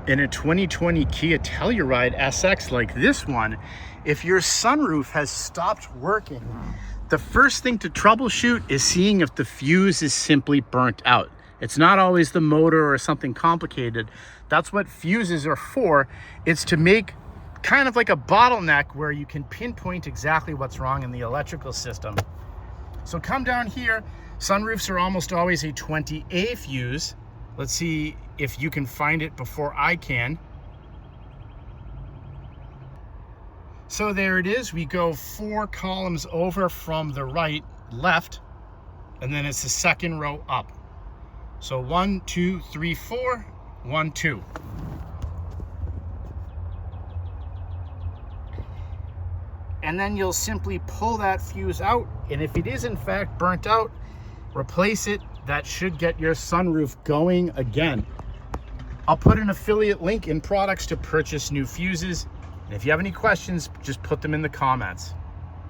In a 2020 Kia Telluride SX like this one, if your sunroof has stopped working, the first thing to troubleshoot is seeing if the fuse is simply burnt out. It's not always the motor or something complicated. That's what fuses are for. It's to make kind of like a bottleneck where you can pinpoint exactly what's wrong in the electrical system. So come down here. Sunroofs are almost always a 20A fuse. Let's see if you can find it before I can. So there it is. We go 4 columns over from the left, and then it's the second row up. So 1, 2, 3, 4, 1, 2. And then you'll simply pull that fuse out, and if it is in fact burnt out, replace it. That should get your sunroof going again. I'll put an affiliate link in products to purchase new fuses. And if you have any questions, just put them in the comments.